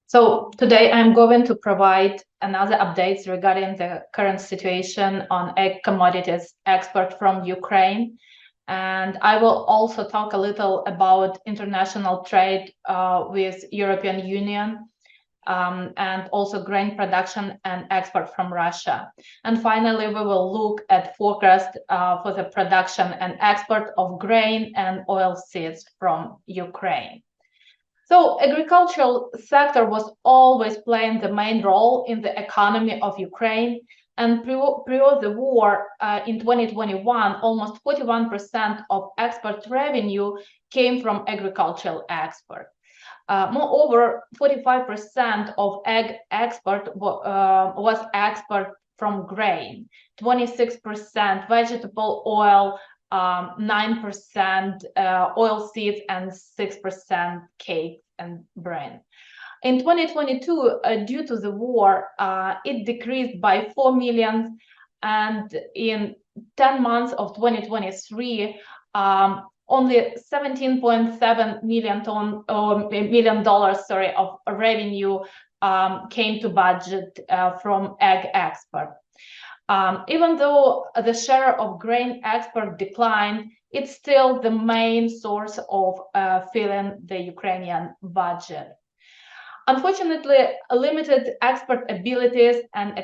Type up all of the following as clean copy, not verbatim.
So today I'm going to provide another updates regarding the current situation on egg commodities export from Ukraine. And I will also talk a little about international trade with European Union and also grain production and export from Russia. And finally, we will look at forecast for the production and export of grain and oilseeds from Ukraine. So agricultural sector was always playing the main role in the economy of Ukraine. And prior the war in 2021, almost 41% of export revenue came from agricultural export. Moreover, 45% of egg export was export from grain, 26% vegetable oil, 9% oil seeds, and 6% cake and bread. In 2022, due to the war, it decreased by 4 million, and in 10 months of 2023, only 17.7 million dollars of revenue came to budget from egg export. Even though the share of grain export declined, it's still the main source of filling the Ukrainian budget. Unfortunately, limited export abilities and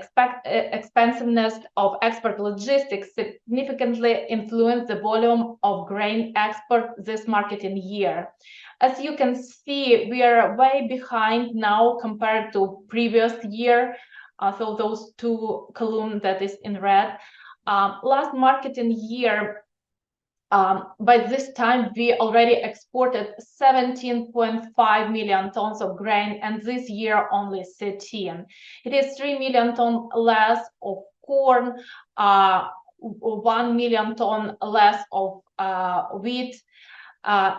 expensiveness of export logistics significantly influenced the volume of grain export this marketing year. As you can see, we are way behind now compared to previous year. So those two columns that is in red. Last marketing year, by this time, we already exported 17.5 million tons of grain, and this year only 13. It is 3 million tons less of corn, 1 million ton less of wheat.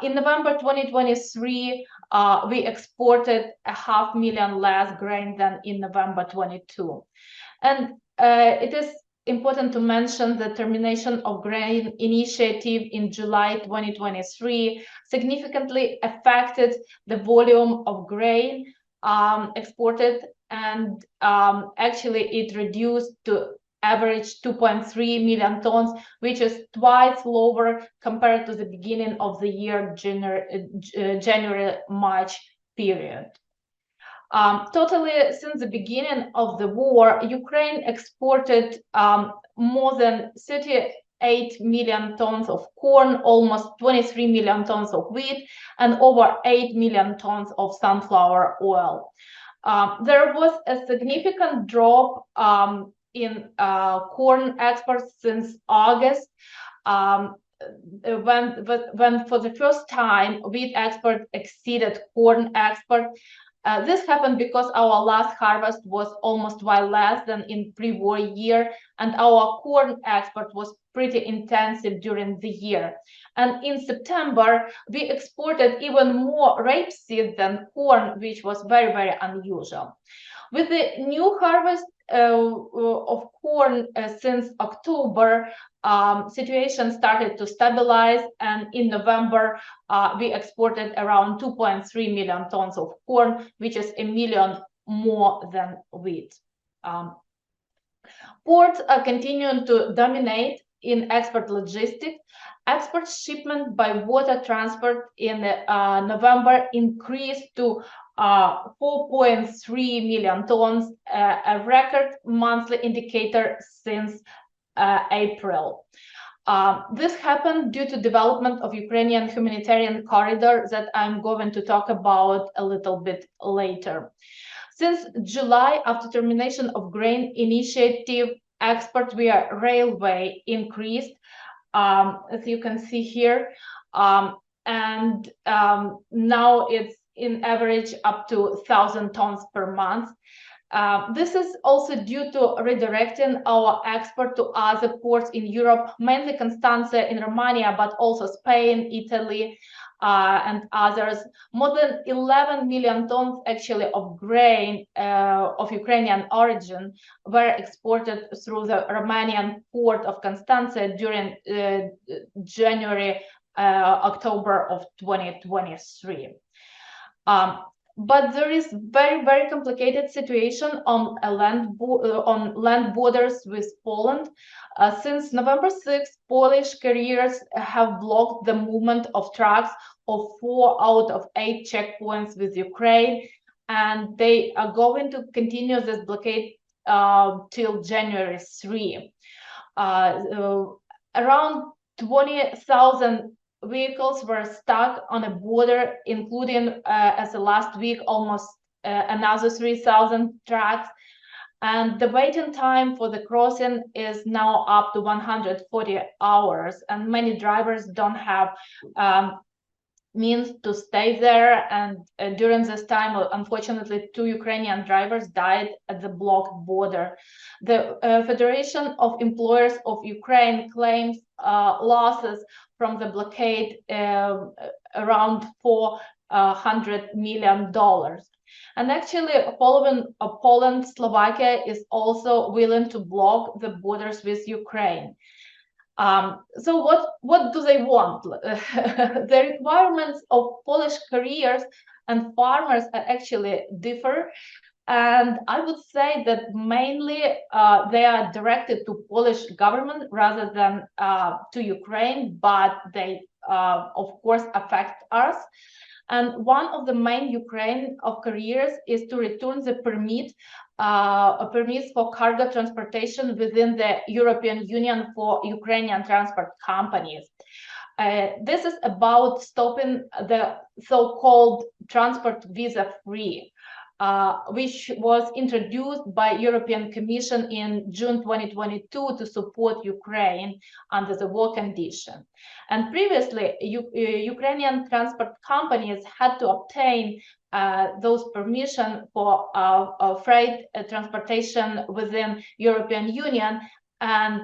In November 2023, we exported 500,000 less grain than in November 22. And it is important to mention the termination of grain initiative in July 2023 significantly affected the volume of grain exported, and actually it reduced to average 2.3 million tons, which is twice lower compared to the beginning of the year, January-March period. Totally, since the beginning of the war, Ukraine exported more than 38 million tons of corn, almost 23 million tons of wheat, and over 8 million tons of sunflower oil. There was a significant drop in corn exports since August, when for the first time wheat export exceeded corn export. This happened because our last harvest was almost while less than in pre-war year, and our corn export was pretty intensive during the year. And in September, we exported even more rapeseed than corn, which was very, very unusual. With the new harvest of corn since October, situation started to stabilize, and in November we exported around 2.3 million tons of corn, which is 1 million more than wheat. Ports are continuing to dominate in export logistics. Export shipment by water transport in November increased to 4.3 million tons, a record monthly indicator since April. This happened due to development of Ukrainian humanitarian corridor that I'm going to talk about a little bit later. Since July, after termination of grain initiative, export via railway increased, as you can see here, and now it's in average up to 1,000 tons per month. This is also due to redirecting our export to other ports in Europe, mainly Constanța in Romania, but also Spain, Italy, and others. More than 11 million tons actually of grain of Ukrainian origin were exported through the Romanian port of Constanța during January, October of 2023. but there is very complicated situation on land borders with Poland. Since November 6th, Polish carriers have blocked the movement of trucks of 4 out of 8 checkpoints with Ukraine, and they are going to continue this blockade till January 3. Around 20,000 vehicles were stuck on a border, including as of last week almost another 3,000 trucks, and the waiting time for the crossing is now up to 140 hours, and many drivers don't have means to stay there. And during this time, unfortunately, 2 Ukrainian drivers died at the blocked border. The Federation of Employers of Ukraine claims losses from the blockade around $400 million. And actually, following Poland, Slovakia is also willing to block the borders with Ukraine. So what do they want? The requirements of Polish carriers and farmers are actually differ, and I would say that mainly they are directed to Polish government rather than to Ukraine, but they of course affect us. And one of the main Ukraine of carriers is to return the permits for cargo transportation within the European Union for Ukrainian transport companies. This is about stopping the so-called transport visa-free, which was introduced by European Commission in June 2022 to support Ukraine under the war condition. And previously, Ukrainian transport companies had to obtain those permission for freight transportation within European Union, and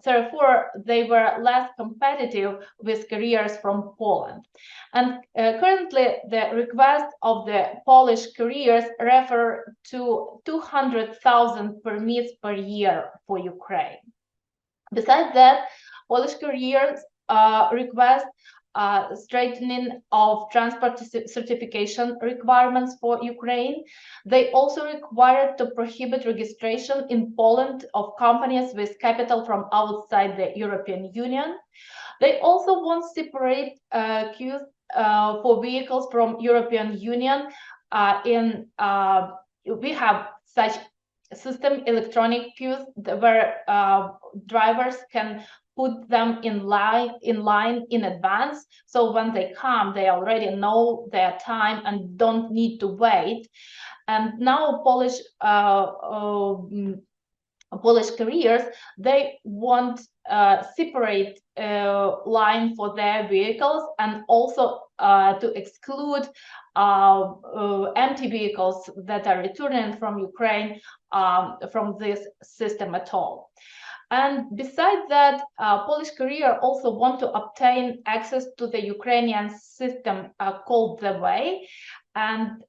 therefore they were less competitive with carriers from Poland. And currently the request of the Polish carriers refer to 200,000 permits per year for Ukraine. Besides that, Polish carriers request strengthening of transport certification requirements for Ukraine. They also require to prohibit registration in Poland of companies with capital from outside the European Union. They also want separate queues for vehicles from European Union. We have such system electronic queues where drivers can put them in line in advance, so when they come they already know their time and don't need to wait. And now Polish carriers, they want separate line for their vehicles, and also to exclude empty vehicles that are returning from Ukraine from this system at all. And besides that, Polish carrier also want to obtain access to the Ukrainian system called The Way, and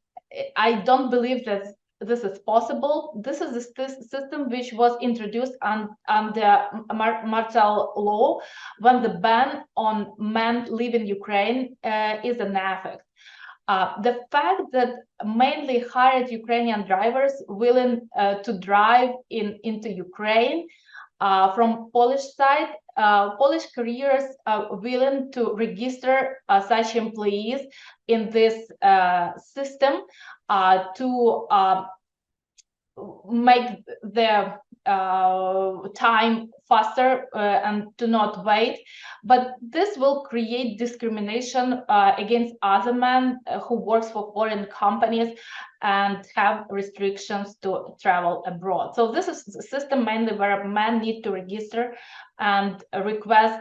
I don't believe that this is possible. This is a system which was introduced under Martial law, when the ban on men leaving Ukraine is in effect. The fact that mainly hired Ukrainian drivers willing to drive into Ukraine from Polish side, Polish carriers are willing to register such employees in this system to make their time faster and to not wait. But this will create discrimination against other men who works for foreign companies and have restrictions to travel abroad. So this is the system mainly where men need to register and request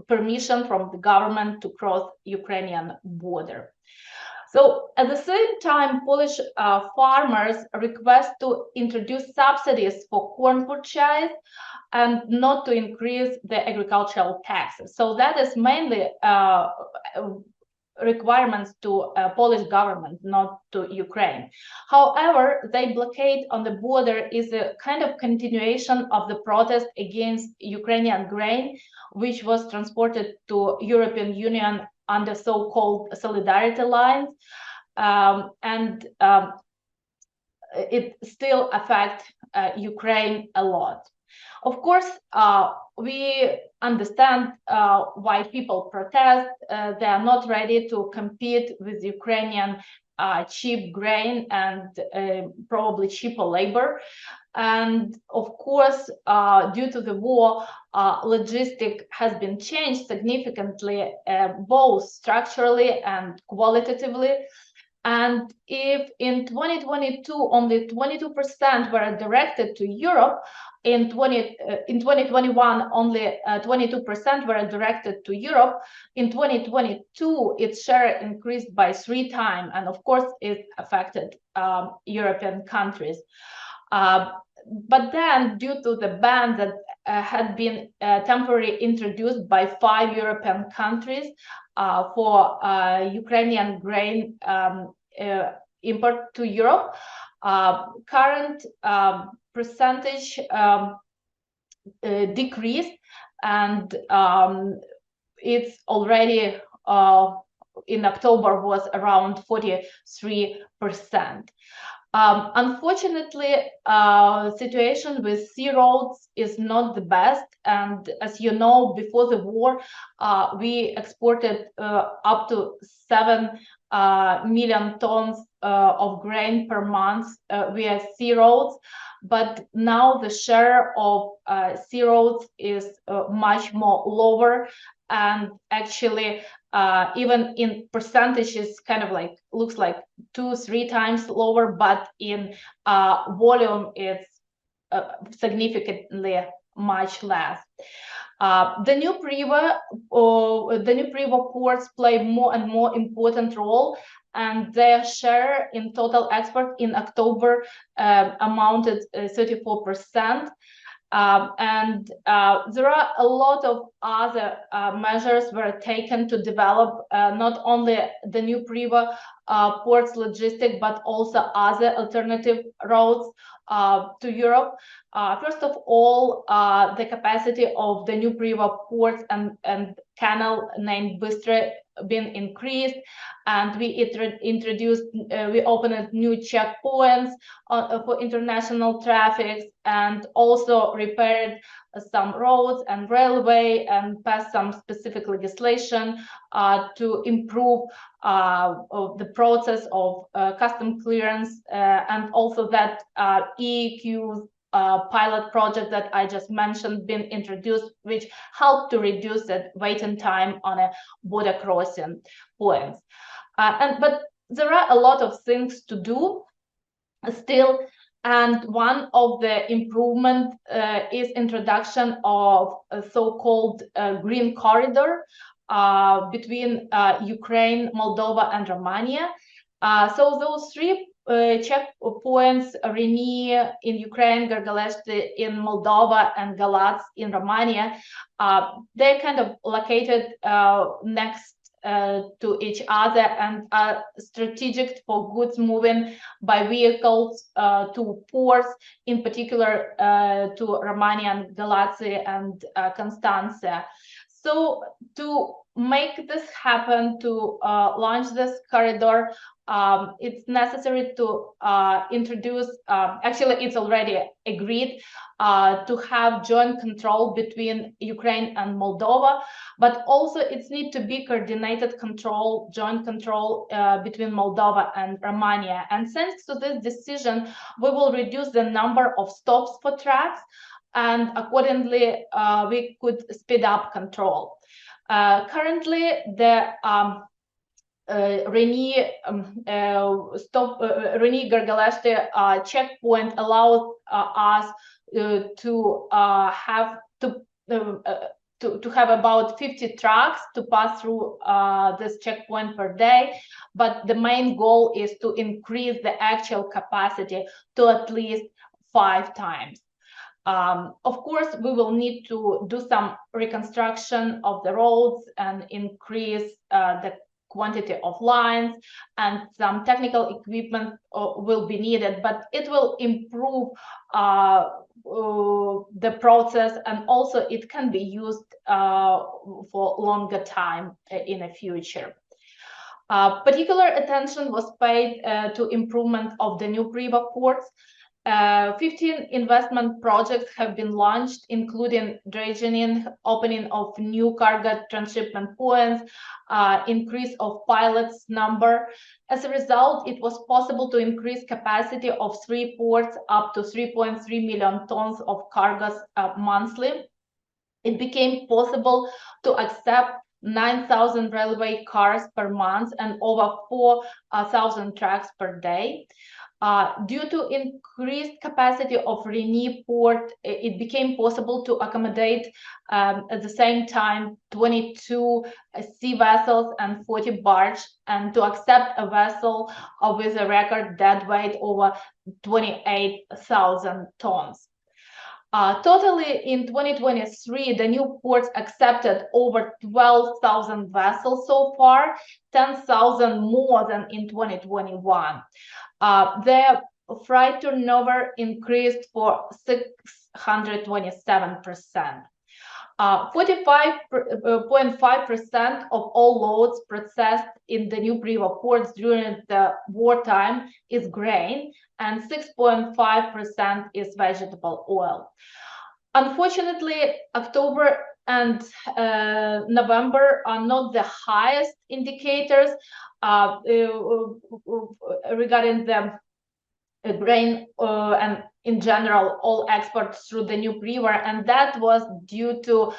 permission from the government to cross Ukrainian border. So at the same time, Polish farmers request to introduce subsidies for corn purchase and not to increase the agricultural taxes. So that is mainly requirements to Polish government, not to Ukraine. However, the blockade on the border is a kind of continuation of the protest against Ukrainian grain, which was transported to European Union under so-called solidarity lines. and it still affects Ukraine a lot. Of course, we understand why people protest. They are not ready to compete with Ukrainian cheap grain and probably cheaper labor. And of course, due to the war, logistic has been changed significantly, both structurally and qualitatively. And if in 2022 only 22% were directed to Europe, in 2021 only 22% were directed to Europe. In 2022, its share increased by 3 times, and of course, it affected European countries. But then, due to the ban that had been temporarily introduced by 5 European countries for Ukrainian grain import to Europe, current percentage decreased, and it's already in October was around 43%. Unfortunately, situation with sea roads is not the best, and as you know, before the war, we exported up to 7 million tons of grain per month via sea roads, but now the share of sea roads is much more lower, and actually even in percentages kind of like looks like 2-3 times lower, but in volume it's significantly much less. The new Priva ports play more and more important role, and their share in total export in October amounted 34%. And there are a lot of other measures were taken to develop not only the new Priva ports logistic, but also other alternative routes to Europe. First of all, the capacity of the new Priva ports and canal named Bystre been increased, and we opened new checkpoints for international traffic, and also repaired some roads and railway, and passed some specific legislation to improve the process of custom clearance, and also that EEQ pilot project that I just mentioned been introduced, which helped to reduce the waiting time on a border crossing points. But there are a lot of things to do still, and one of the improvement is introduction of a so-called green corridor between Ukraine, Moldova, and Romania. So those 3 checkpoints, Reni in Ukraine, Gargaleshti in Moldova, and Galați in Romania, they're kind of located next to each other and are strategic for goods moving by vehicles to ports, in particular to Romania and Galați and Constanța. So to make this happen, to launch this corridor, it's necessary to introduce, actually it's already agreed, to have joint control between Ukraine and Moldova, but also it's need to be coordinated control, joint control between Moldova and Romania. And thanks to this decision, we will reduce the number of stops for trucks, and accordingly we could speed up control. Currently, the Reni Gargaleshti checkpoint allows us to have about 50 trucks to pass through this checkpoint per day, but the main goal is to increase the actual capacity to at least 5 times. Of course, we will need to do some reconstruction of the roads and increase the quantity of lines, and some technical equipment will be needed, but it will improve the process, and also it can be used for longer time in the future. Particular attention was paid to improvement of the new Priva ports. 15 investment projects have been launched, including dredging, opening of new cargo transshipment points, increase of pilots number. As a result, it was possible to increase capacity of 3 ports up to 3.3 million tons of cargoes monthly. It became possible to accept 9,000 railway cars per month and over 4,000 trucks per day. Due to increased capacity of Reni port, it became possible to accommodate at the same time 22 sea vessels and 40 barges, and to accept a vessel with a record dead weight over 28,000 tons. Totally in 2023, the new ports accepted over 12,000 vessels so far, 10,000 more than in 2021. Their freight turnover increased for 627%. 45.5% of all loads processed in the new Priva ports during the wartime is grain, and 6.5% is vegetable oil. Unfortunately, October and November are not the highest indicators regarding the grain and in general all exports through the new Priva, and that was due to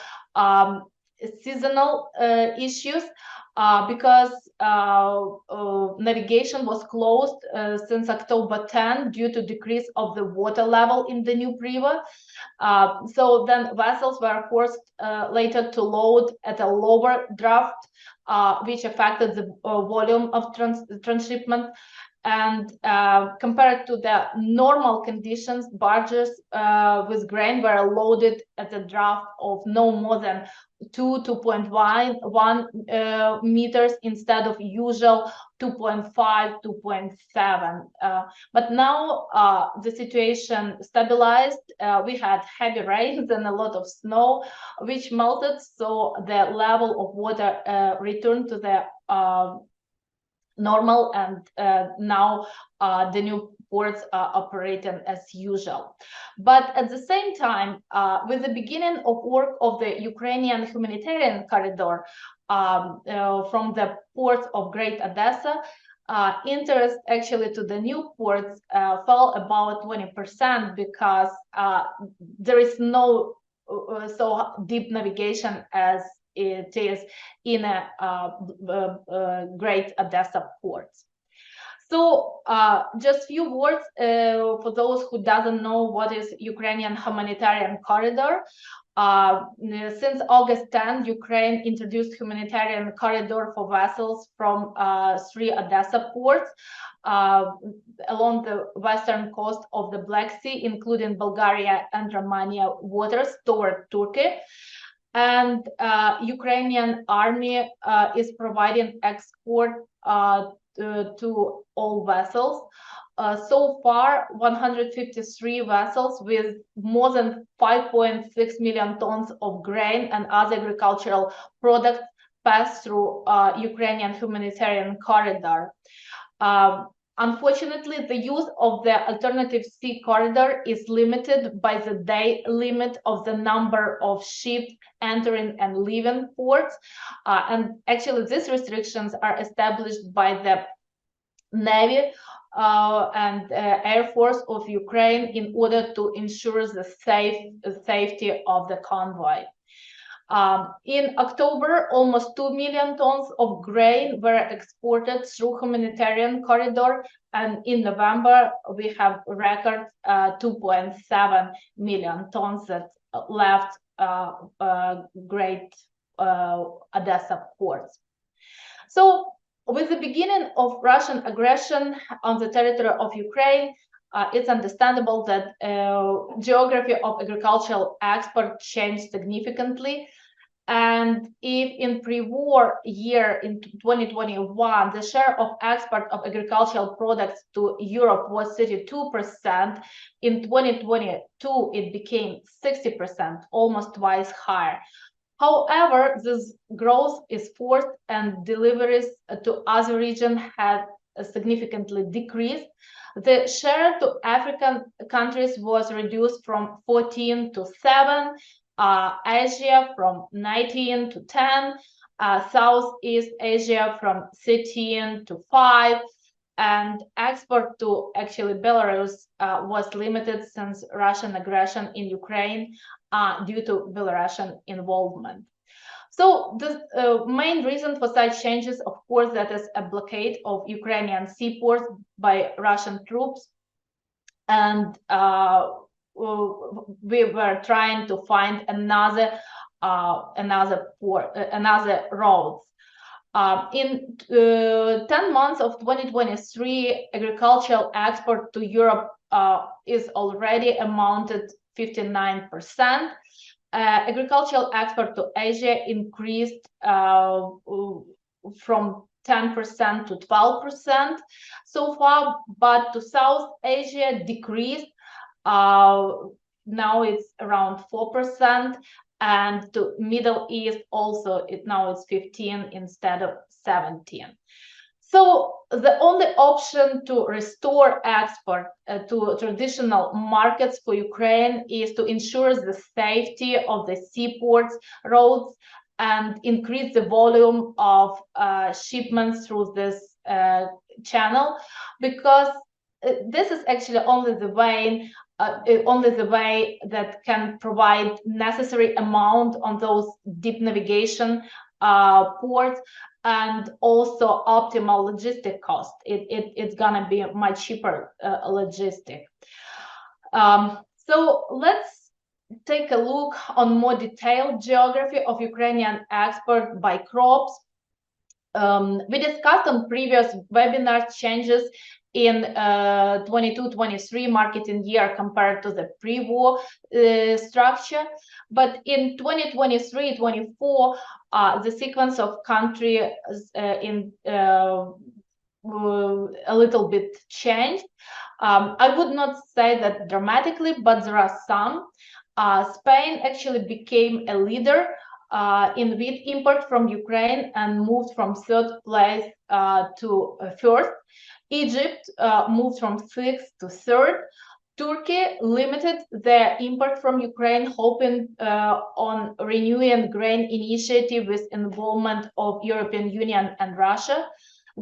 seasonal issues because navigation was closed since October 10 due to decrease of the water level in the new Priva. So then vessels were forced later to load at a lower draft, which affected the volume of transshipment. And compared to the normal conditions, barges with grain were loaded at a draft of no more than 2.1 meters instead of usual 2.5, 2.7. But now the situation stabilized. We had heavy rains and a lot of snow, which melted, so the level of water returned to the normal, and now the new ports are operating as usual. But at the same time, with the beginning of work of the Ukrainian humanitarian corridor from the ports of Great Odessa, interest actually to the new ports fell about 20% because there is no so deep navigation as it is in a Great Odessa ports. So just few words for those who doesn't know what is Ukrainian humanitarian corridor. Since August 10, Ukraine introduced humanitarian corridor for vessels from 3 Odessa ports along the western coast of the Black Sea, including Bulgaria and Romania waters toward Turkey. And Ukrainian army is providing export to all vessels. So far, 153 vessels with more than 5.6 million tons of grain and other agricultural products pass through Ukrainian humanitarian corridor. Unfortunately, the use of the alternative sea corridor is limited by the day limit of the number of ships entering and leaving ports. And actually, these restrictions are established by the Navy and Air Force of Ukraine in order to ensure the safety of the convoy. In October, almost 2 million tons of grain were exported through humanitarian corridor, and in November we have record 2.7 million tons that left Great Odessa ports. So with the beginning of Russian aggression on the territory of Ukraine, it's understandable that geography of agricultural export changed significantly. And if in pre-war year in 2021, the share of export of agricultural products to Europe was 32%, in 2022 it became 60%, almost twice higher. However, this growth is forced and deliveries to other regions had significantly decreased. The share to African countries was reduced from 14 to 7, Asia from 19 to 10, Southeast Asia from 13 to 5, and export to actually Belarus was limited since Russian aggression in Ukraine due to Belarusian involvement. So the main reason for such changes, of course, that is a blockade of Ukrainian seaports by Russian troops, and we were trying to find another roads. In 10 months of 2023, agricultural export to Europe is already amounted 59%. Agricultural export to Asia increased from 10% to 12% so far, but to South Asia decreased. Now it's around 4%, and to Middle East also now it's 15 instead of 17. So the only option to restore export to traditional markets for Ukraine is to ensure the safety of the seaports, roads, and increase the volume of shipments through this channel, because this is actually only the way that can provide necessary amount on those deep navigation ports, and also optimal logistic cost. It's gonna be much cheaper logistic. So let's take a look on more detailed geography of Ukrainian export by crops. We discussed on previous webinars changes in 22-23 marketing year compared to the pre-war structure, but in 2023-24 the sequence of country in a little bit changed. I would not say that dramatically, but there are some. Spain actually became a leader in wheat import from Ukraine and moved from third place to first. Egypt moved from sixth to third. Turkey limited their import from Ukraine, hoping on renewing grain initiative with involvement of European Union and Russia.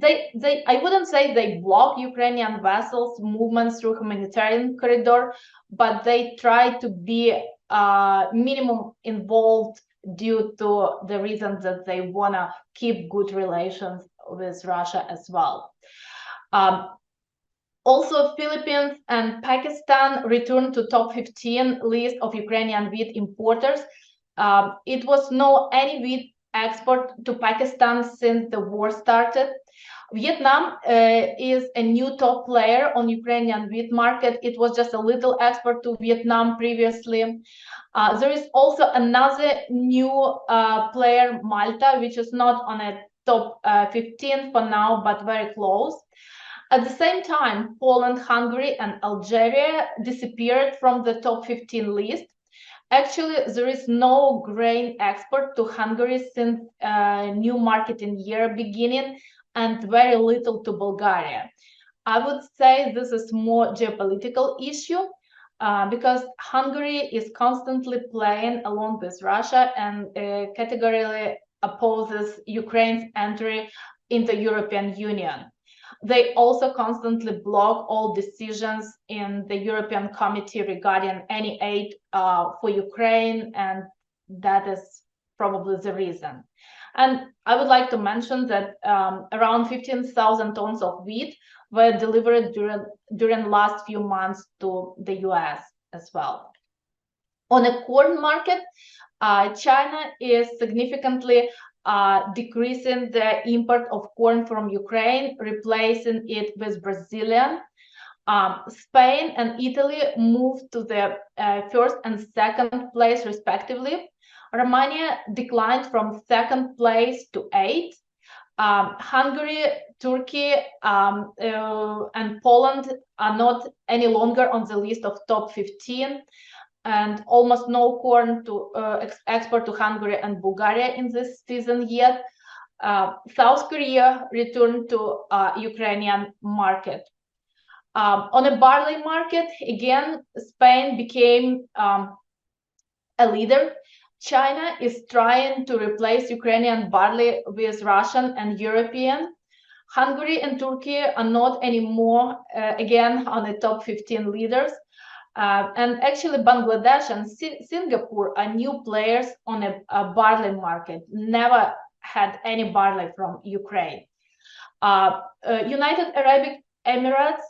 I wouldn't say they block Ukrainian vessels movements through humanitarian corridor, but they try to be minimum involved due to the reason that they want to keep good relations with Russia as well. Also, Philippines and Pakistan returned to top 15 list of Ukrainian wheat importers. It was no any wheat export to Pakistan since the war started. Vietnam is a new top player on Ukrainian wheat market. It was just a little export to Vietnam previously. There is also another new player, Malta, which is not on a top 15 for now, but very close. At the same time, Poland, Hungary, and Algeria disappeared from the top 15 list. Actually, there is no grain export to Hungary since new marketing year beginning, and very little to Bulgaria. I would say this is more geopolitical issue because Hungary is constantly playing along with Russia and categorically opposes Ukraine's entry into European Union. They also constantly block all decisions in the European Committee regarding any aid for Ukraine, and that is probably the reason. And I would like to mention that around 15,000 tons of wheat were delivered during last few months to the US as well. On a corn market, China is significantly decreasing the import of corn from Ukraine, replacing it with Brazilian. Spain and Italy moved to the first and second place respectively. Romania declined from second place to 8th. Hungary, Turkey, and Poland are not any longer on the list of top 15. and almost no corn to export to Hungary and Bulgaria in this season yet. South Korea returned to Ukrainian market. On a barley market, again, Spain became a leader. China is trying to replace Ukrainian barley with Russian and European. Hungary and Turkey are not anymore, again, on the top 15 leaders. And actually, Bangladesh and Singapore are new players on a barley market, never had any barley from Ukraine. United Arab Emirates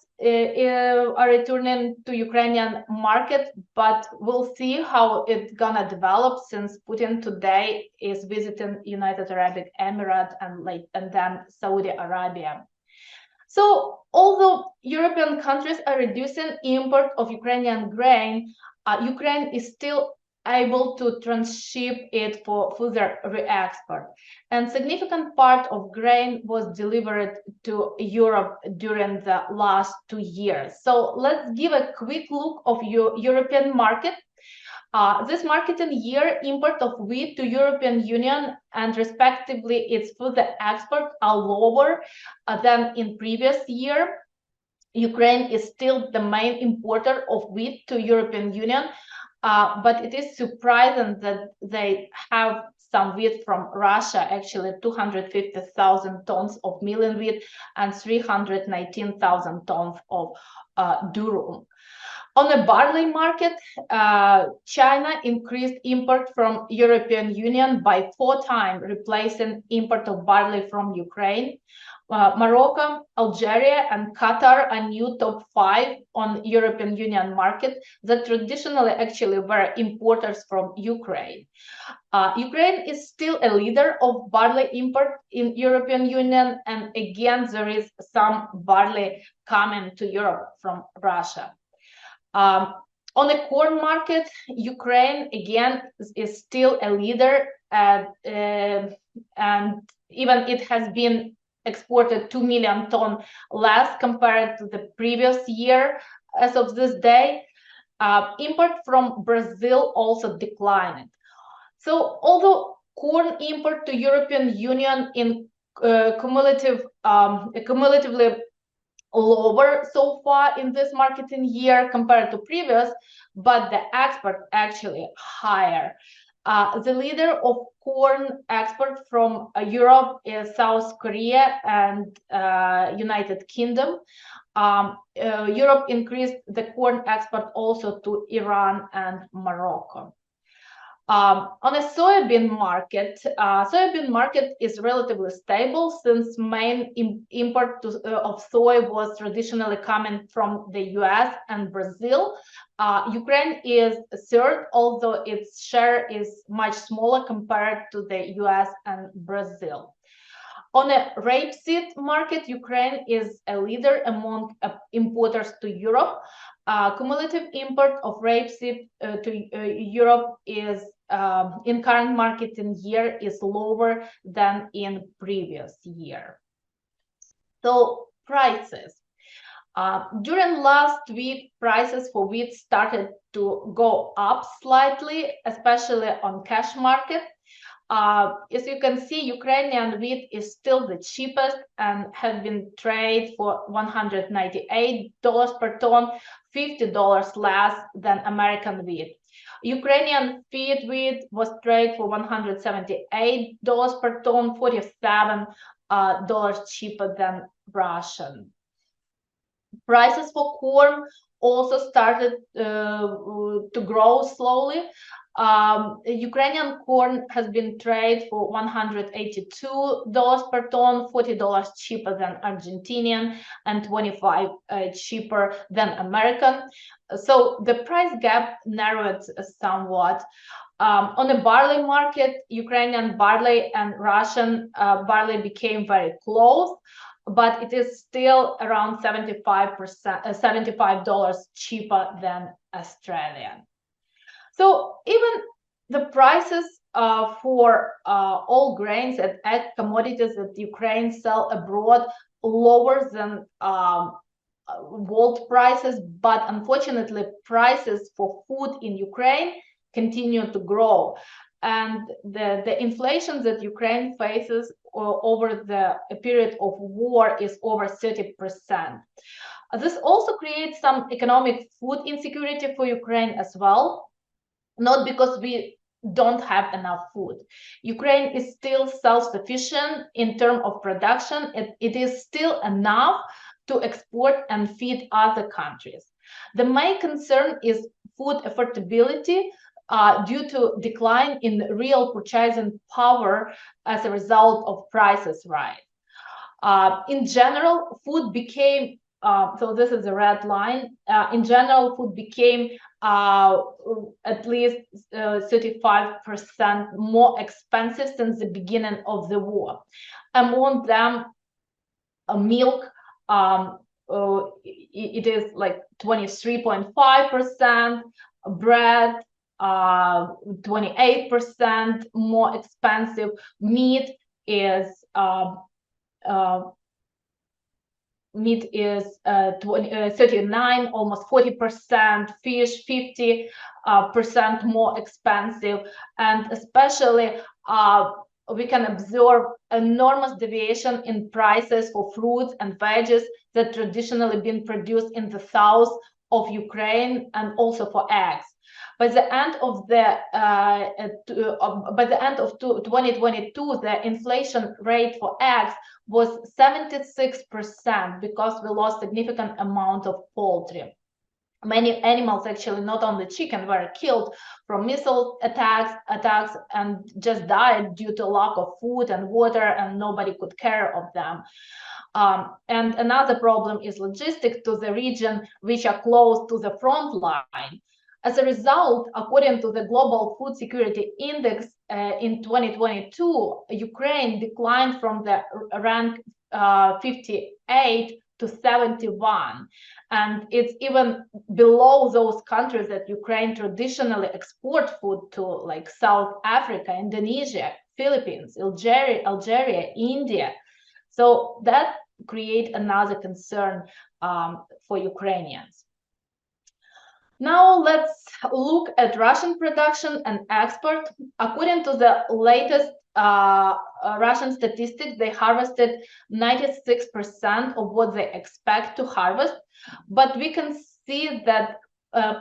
are returning to Ukrainian market, but we'll see how it's gonna develop since Putin today is visiting United Arab Emirates and then Saudi Arabia. So although European countries are reducing import of Ukrainian grain, Ukraine is still able to transship it for further re-export. And significant part of grain was delivered to Europe during the last 2 years. So let's give a quick look of European market. This marketing year, import of wheat to European Union and respectively its further export are lower than in previous year. Ukraine is still the main importer of wheat to European Union, but it is surprising that they have some wheat from Russia, actually 250,000 tons of milling wheat and 319,000 tons of durum. On the barley market, China increased import from European Union by 4 times, replacing import of barley from Ukraine. Morocco, Algeria, and Qatar are new top 5 on European Union market that traditionally actually were importers from Ukraine. Ukraine is still a leader of barley import in European Union, and again, there is some barley coming to Europe from Russia. On the corn market, Ukraine again is still a leader, and even it has been exported 2 million tons less compared to the previous year. As of this day, import from Brazil also declined. So although corn import to European Union in cumulatively lower so far in this marketing year compared to previous, but the export actually higher. The leader of corn export from Europe is South Korea and United Kingdom. Europe increased the corn export also to Iran and Morocco. On a soybean market is relatively stable since main import of soy was traditionally coming from the US and Brazil. Ukraine is third, although its share is much smaller compared to the US and Brazil. On a rapeseed market, Ukraine is a leader among importers to Europe. Cumulative import of rapeseed to Europe is in current marketing year is lower than in previous year. So prices. During last week, prices for wheat started to go up slightly, especially on cash market. As you can see, Ukrainian wheat is still the cheapest and has been traded for $198 per ton, $50 less than American wheat. Ukrainian feed wheat was traded for $178 per ton, $47 cheaper than Russian. Prices for corn also started to grow slowly. Ukrainian corn has been traded for $182 per ton, $40 cheaper than Argentinian, and $25 cheaper than American. So the price gap narrowed somewhat. On the barley market, Ukrainian barley and Russian barley became very close, but it is still around $75 cheaper than Australian. So even the prices for all grains and ag commodities that Ukraine sell abroad lower than world prices, but unfortunately prices for food in Ukraine continue to grow. And the inflation that Ukraine faces over the period of war is over 30%. This also creates some economic food insecurity for Ukraine as well, not because we don't have enough food. Ukraine is still self-sufficient in terms of production. It is still enough to export and feed other countries. The main concern is food affordability due to decline in real purchasing power as a result of prices rise. In general, food became, so this is a red line, in general, food became at least 35% more expensive since the beginning of the war. Among them, milk, it is like 23.5%, bread, 28% more expensive, meat is 39, almost 40%, fish 50% more expensive, and especially we can observe enormous deviation in prices for fruits and veggies that traditionally been produced in the south of Ukraine, and also for eggs. By the end of 2022, the inflation rate for eggs was 76% because we lost significant amount of poultry. Many animals, actually not only chicken, were killed from missile attacks and just died due to lack of food and water, and nobody could care of them. And another problem is logistics to the region, which are close to the front line. As a result, according to the Global Food Security Index in 2022, Ukraine declined from the rank 58 to 71. And it's even below those countries that Ukraine traditionally export food to, like South Africa, Indonesia, Philippines, Algeria, India. So that creates another concern for Ukrainians. Now let's look at Russian production and export. According to the latest Russian statistics, they harvested 96% of what they expect to harvest, but we can see that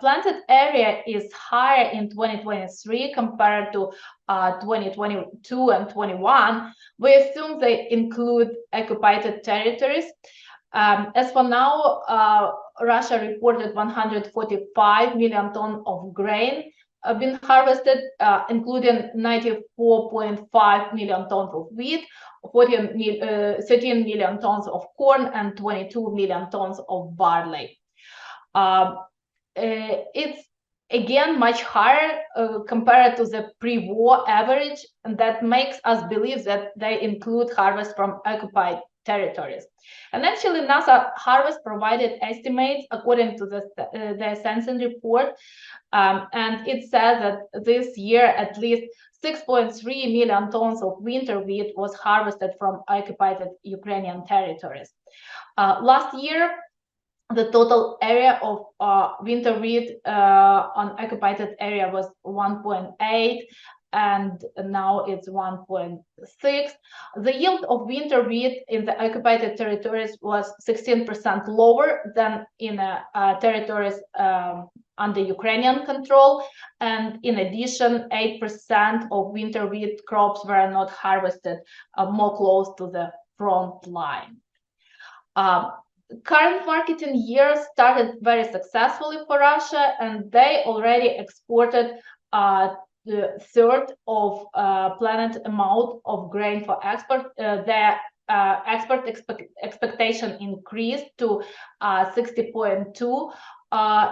planted area is higher in 2023 compared to 2022 and 21. We assume they include occupied territories. As for now, Russia reported 145 million tons of grain been harvested, including 94.5 million tons of wheat, 13 million tons of corn, and 22 million tons of barley. It's again much higher compared to the pre-war average, and that makes us believe that they include harvest from occupied territories. And actually, NASA Harvest provided estimates according to the census report, and it said that this year at least 6.3 million tons of winter wheat was harvested from occupied Ukrainian territories. Last year, the total area of winter wheat on occupied area was 1.8, and now it's 1.6. The yield of winter wheat in the occupied territories was 16% lower than in territories under Ukrainian control, and in addition, 8% of winter wheat crops were not harvested more close to the front line. Current marketing year started very successfully for Russia, and they already exported the third of planned amount of grain for export. Their export expectation increased to 60.2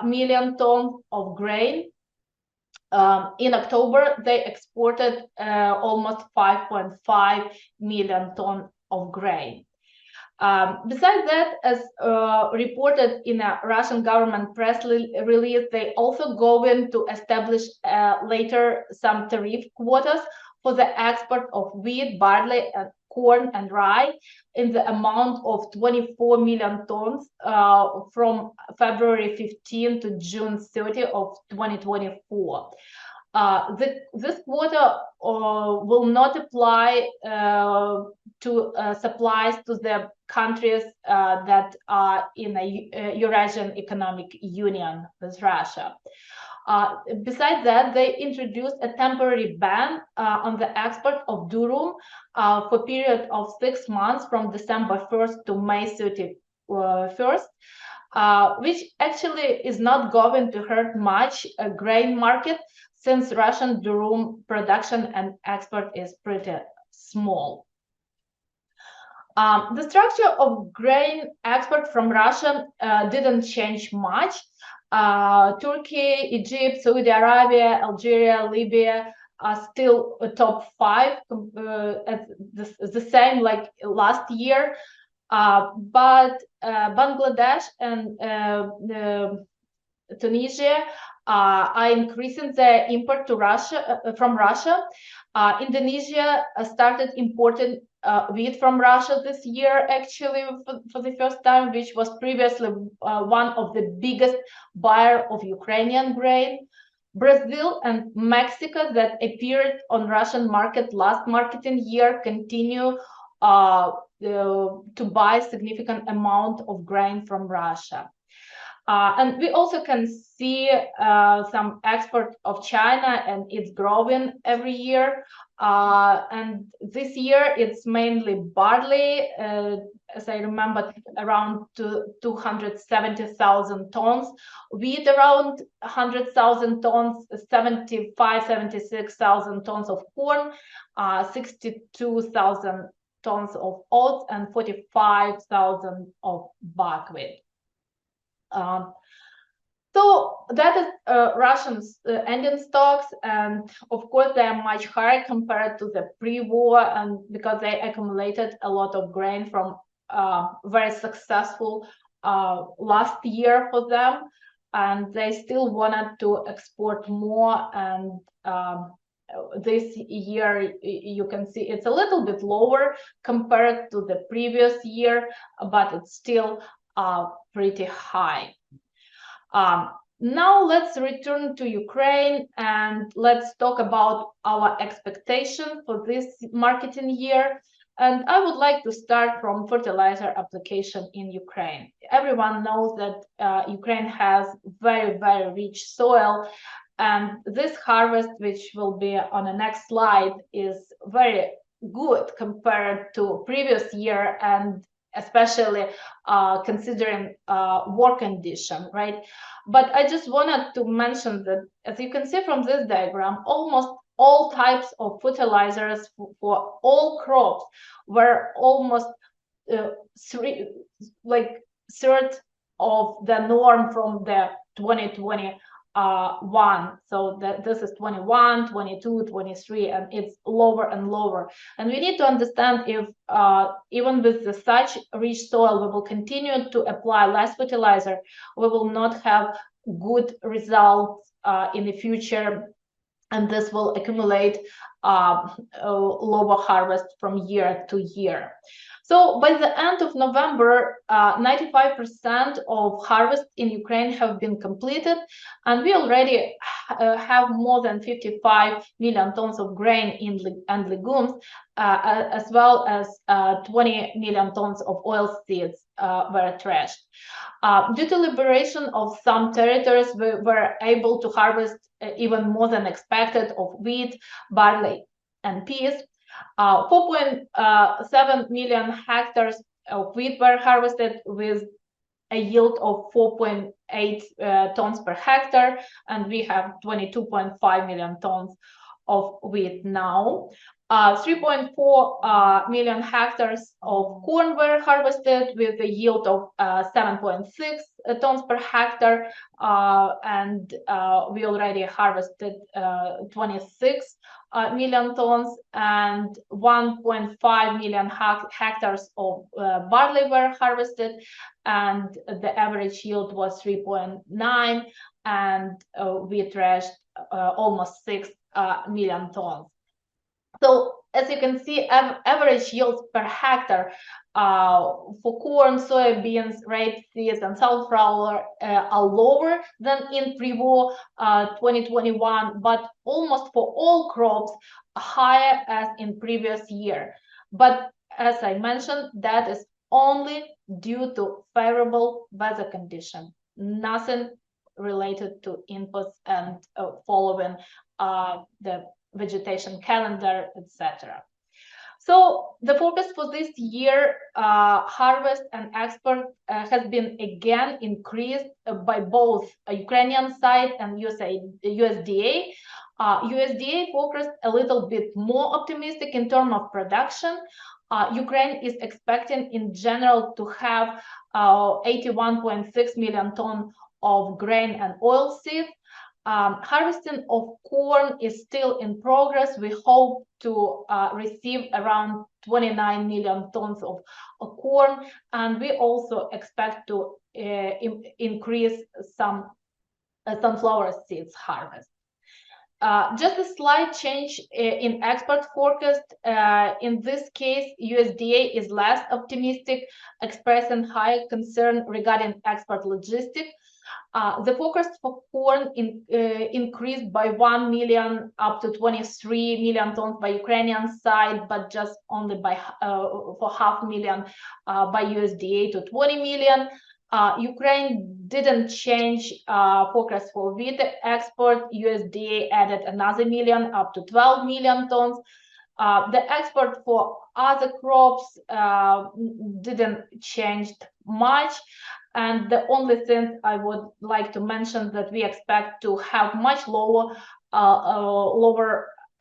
million tons of grain. In October, they exported almost 5.5 million tons of grain. Besides that, as reported in a Russian government press release, they also going to establish later some tariff quotas for the export of wheat, barley, and corn and rye in the amount of 24 million tons from February 15 to June 30 of 2024. This quota will not apply to supplies to the countries that are in a Eurasian Economic Union with Russia. Besides that, they introduced a temporary ban on the export of durum for a period of 6 months from December 1st to May 31st, which actually is not going to hurt much a grain market, since Russian durum production and export is pretty small. The structure of grain export from Russia didn't change much. Turkey, Egypt, Saudi Arabia, Algeria, Libya are still top 5, the same like last year. But Bangladesh and Tunisia are increasing their import to Russia from Russia. Indonesia started importing wheat from Russia this year, actually, for the first time, which was previously one of the biggest buyer of Ukrainian grain. Brazil and Mexico, that appeared on Russian market last marketing year, continue to buy significant amount of grain from Russia. And we also can see some export of China, and it's growing every year. And this year it's mainly barley, as I remember, around 270,000 tons, wheat around 100,000 tons, 76,000 tons of corn, 62,000 tons of oats, and 45,000 of buckwheat. So that is Russians' ending stocks, and of course they are much higher compared to the pre-war, and because they accumulated a lot of grain from very successful last year for them, and they still wanted to export more. And this year you can see it's a little bit lower compared to the previous year, but it's still pretty high. Now let's return to Ukraine and let's talk about our expectation for this marketing year. And I would like to start from fertilizer application in Ukraine. Everyone knows that Ukraine has very, very rich soil, and this harvest, which will be on the next slide, is very good compared to previous year, and especially considering war condition, right? But I just wanted to mention that, as you can see from this diagram, almost all types of fertilizers for all crops were almost third of the norm from the 2021. So that this is 21, 22, 23, and it's lower and lower. And we need to understand if even with such rich soil, we will continue to apply less fertilizer, we will not have good results in the future, and this will accumulate lower harvest from year to year. So by the end of November, 95% of harvest in Ukraine have been completed, and we already have more than 55 million tons of grain and legumes, as well as 20 million tons of oilseeds were trashed. Due to liberation of some territories, we were able to harvest even more than expected of wheat, barley, and peas. 4.7 million hectares of wheat were harvested with a yield of 4.8 tons per hectare, and we have 22.5 million tons of wheat now. 3.4 million hectares of corn were harvested with a yield of 7.6 tons per hectare, and we already harvested 26 million tons, and 1.5 million hectares of barley were harvested, and the average yield was 3.9, and we thrashed almost 6 million tons. So as you can see, average yields per hectare for corn, soybeans, rapeseed, and sunflower are lower than in pre-war 2021, but almost for all crops higher as in previous year. But as I mentioned, that is only due to favorable weather condition, nothing related to inputs and following the vegetation calendar, etc. So the focus for this year, harvest and export has been again increased by both Ukrainian side and USDA. USDA focused a little bit more optimistic in terms of production. Ukraine is expecting in general to have 81.6 million tons of grain and oilseed. Harvesting of corn is still in progress. We hope to receive around 29 million tons of corn, and we also expect to increase some sunflower seeds harvest. Just a slight change in export forecast. In this case, USDA is less optimistic, expressing high concern regarding export logistics. The forecast for corn increased by 1 million up to 23 million tons by Ukrainian side, but just only by for 500,000 by USDA to 20 million. Ukraine didn't change forecast for wheat export. USDA added another million up to 12 million tons. The export for other crops didn't change much. And the only thing I would like to mention that we expect to have much lower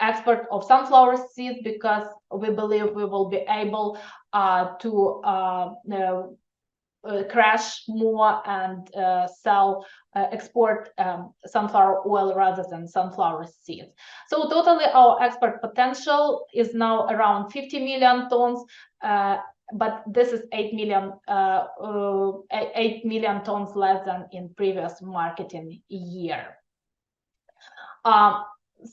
export of sunflower seeds, because we believe we will be able to crush more and export sunflower oil rather than sunflower seeds. So totally our export potential is now around 50 million tons, but this is 8 million tons less than in previous marketing year.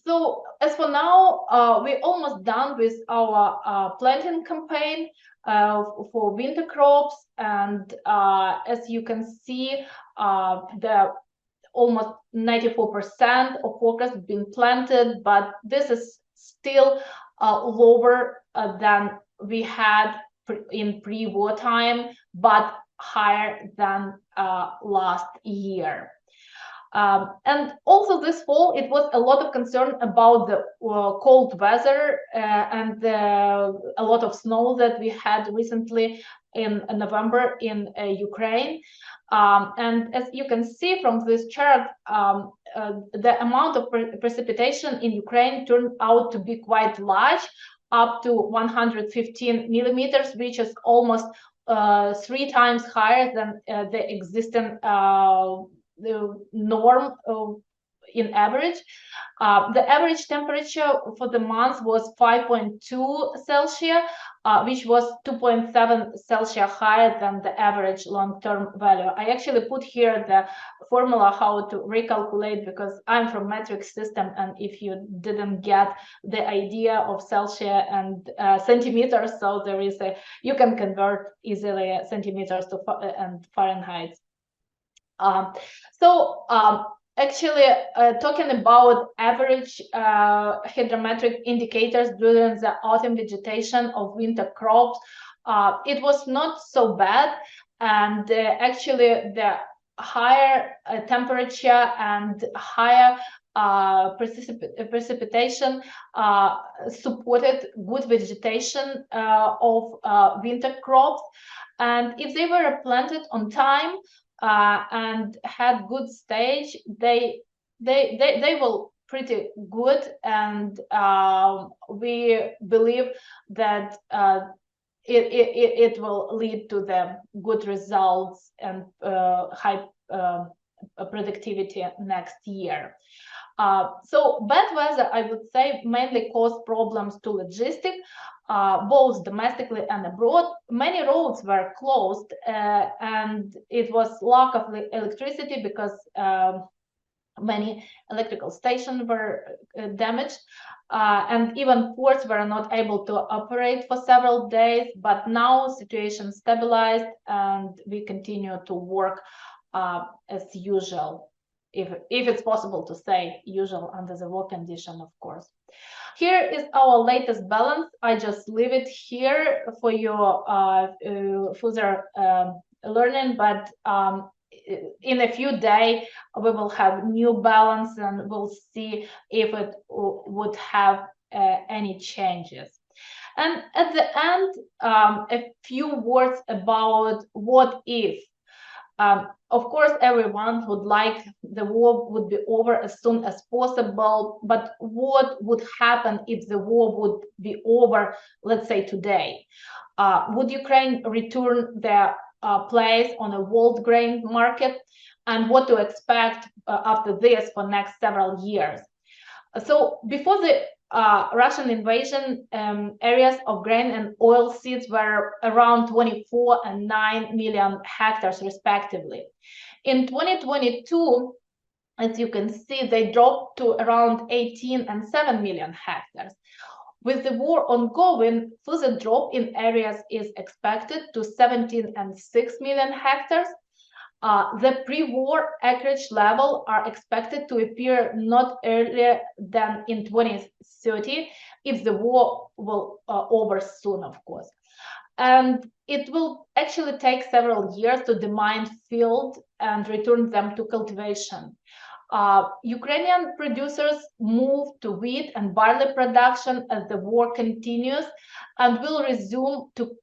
So as for now, we're almost done with our planting campaign for winter crops, and as you can see, the almost 94% of forecast been planted, but this is still lower than we had in pre-war time, but higher than last year. And also this fall, it was a lot of concern about the cold weather and a lot of snow that we had recently in November in Ukraine. And as you can see from this chart, the amount of precipitation in Ukraine turned out to be quite large, up to 115 millimeters, which is almost 3 times higher than the existing the norm in average. The average temperature for the month was 5.2 Celsius, which was 2.7 Celsius higher than the average long-term value. I actually put here the formula how to recalculate, because I'm from metric system, and if you didn't get the idea of Celsius and centimeters, so there is you can convert easily centimeters to and Fahrenheit. Actually, talking about average hydrometric indicators during the autumn vegetation of winter crops, it was not so bad, and actually the higher temperature and higher precipitation supported good vegetation of winter crops, and if they were planted on time and had good stage, they will pretty good, and we believe that it will lead to the good results and high productivity next year. So bad weather, I would say, mainly caused problems to logistics, both domestically and abroad. Many roads were closed, and it was lack of electricity because Many electrical stations were damaged, and even ports were not able to operate for several days. But now situation stabilized, and we continue to work as usual, if it's possible to say usual under the war condition, of course. Here is our latest balance. I just leave it here for your further learning, but in a few days we will have new balance, and we'll see if it would have any changes. And at the end, a few words about what if. Of course, everyone would like the war would be over as soon as possible, but what would happen if the war would be over, let's say today? Would Ukraine return their place on a world grain market? And what to expect after this for next several years? So before the Russian invasion, areas of grain and oil seeds were around 24 and 9 million hectares respectively. In 2022, as you can see, they dropped to around 18 and 7 million hectares. With the war ongoing, further drop in areas is expected to 17 and 6 million hectares. The pre-war acreage level are expected to appear not earlier than in 2030 if the war will over soon, of course. And it will actually take several years to demine field and return them to cultivation. Ukrainian producers move to wheat and barley production as the war continues, and will resume to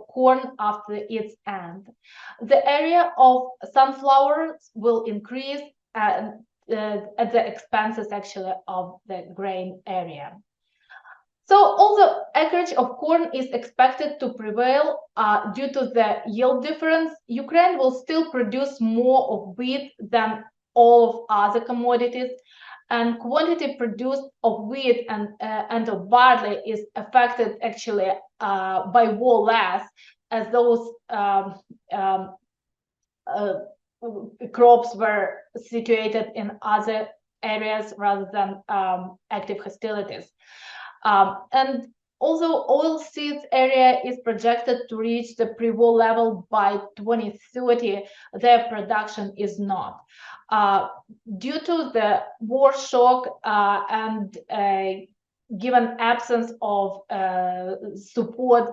corn after its end. The area of sunflowers will increase at the expenses actually of the grain area. So although acreage of corn is expected to prevail due to the yield difference, Ukraine will still produce more of wheat than all of other commodities, and quantity produced of wheat and of barley is affected actually by war less, as those crops were situated in other areas rather than active hostilities. And although oil seeds area is projected to reach the pre-war level by 2030, their production is not. Due to the war shock and given absence of support,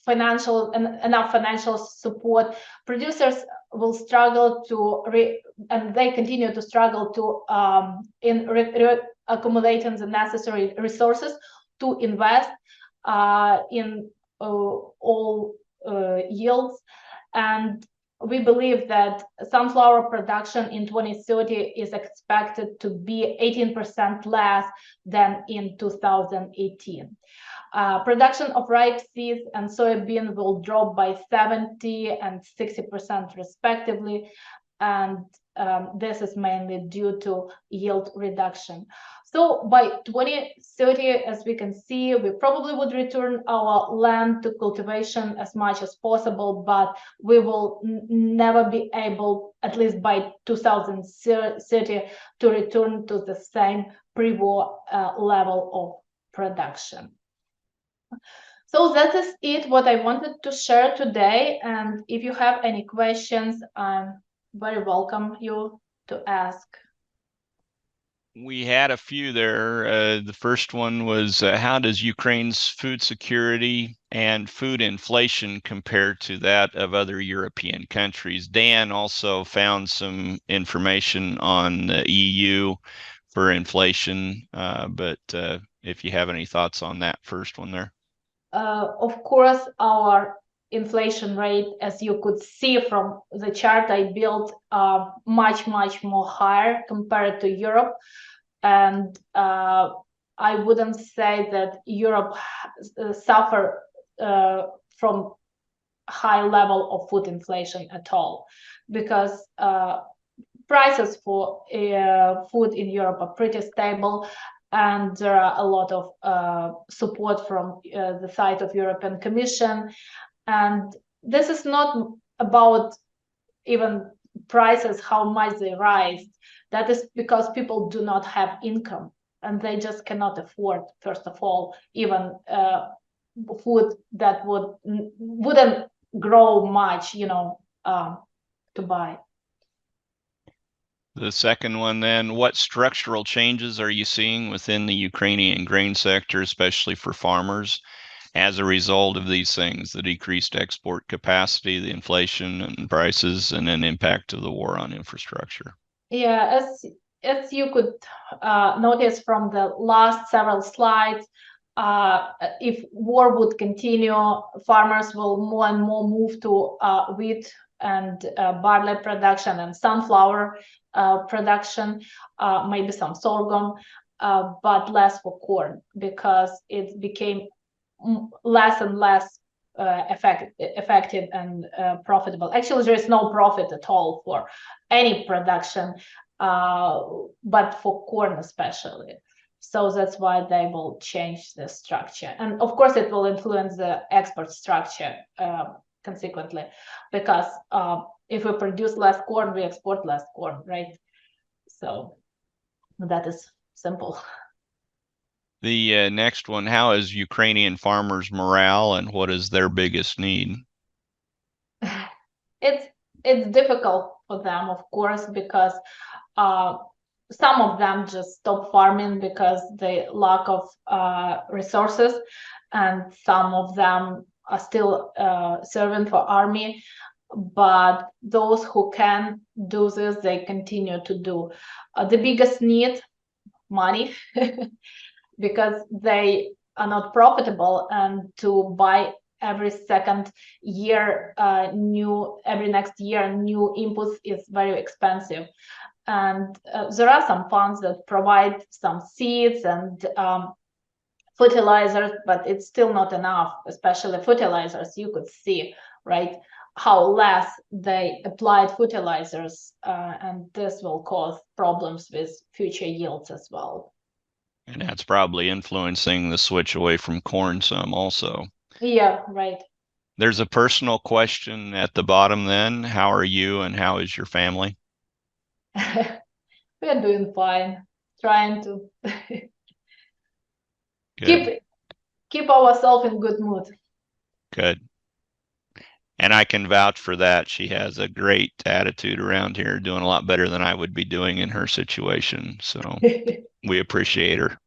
enough financial support, producers will struggle to and they continue to struggle to accumulating the necessary resources to invest in all yields. And we believe that sunflower production in 2030 is expected to be 18% less than in 2018. Production of rapeseed and soybean will drop by 70 and 60% respectively, and this is mainly due to yield reduction. So by 2030, as we can see, we probably would return our land to cultivation as much as possible, but we will never be able, at least by 2030, to return to the same pre-war level of production. So that is it, what I wanted to share today. And if you have any questions, I'm very welcome you to ask. We had a few there. The first one was, how does Ukraine's food security and food inflation compare to that of other European countries? Dan also found some information on the EU for inflation, but if you have any thoughts on that first one there. Of course, our inflation rate, as you could see from the chart I built, much more higher compared to Europe. And I wouldn't say that Europe suffer from high level of food inflation at all, because prices for food in Europe are pretty stable, and there are a lot of support from the side of European Commission. And this is not about even prices, how much they rise, that is because people do not have income and they just cannot afford, first of all, even food that wouldn't grow much, to buy. The second one, then, what structural changes are you seeing within the Ukrainian grain sector, especially for farmers, as a result of these things, the decreased export capacity, the inflation and prices, and an impact of the war on infrastructure? Yeah, as you could notice from the last several slides, if war would continue, farmers will more and more move to wheat and barley production and sunflower production, maybe some sorghum, but less for corn, because it became less and less effective and profitable. Actually, there is no profit at all for any production, but for corn especially. So that's why they will change the structure. And of course, it will influence the export structure consequently, because if we produce less corn, we export less corn, right? So that is simple. The next one, how is Ukrainian farmers' morale and what is their biggest need? It's difficult for them, of course, because some of them just stop farming because they lack of resources, and some of them are still serving for army. But those who can do this, they continue to do. The biggest need, money, because they are not profitable, and to buy every second year every next year new inputs is very expensive. And there are some funds that provide some seeds and fertilizers, but it's still not enough, especially fertilizers. You could see, right, how less they applied fertilizers, and this will cause problems with future yields as well. And that's probably influencing the switch away from corn some also. Yeah, right. There's a personal question at the bottom then. How are you and how is your family? We're doing fine, trying to Good. keep ourselves in good mood. Good. And I can vouch for that. She has a great attitude around here, doing a lot better than I would be doing in her situation. So we appreciate her.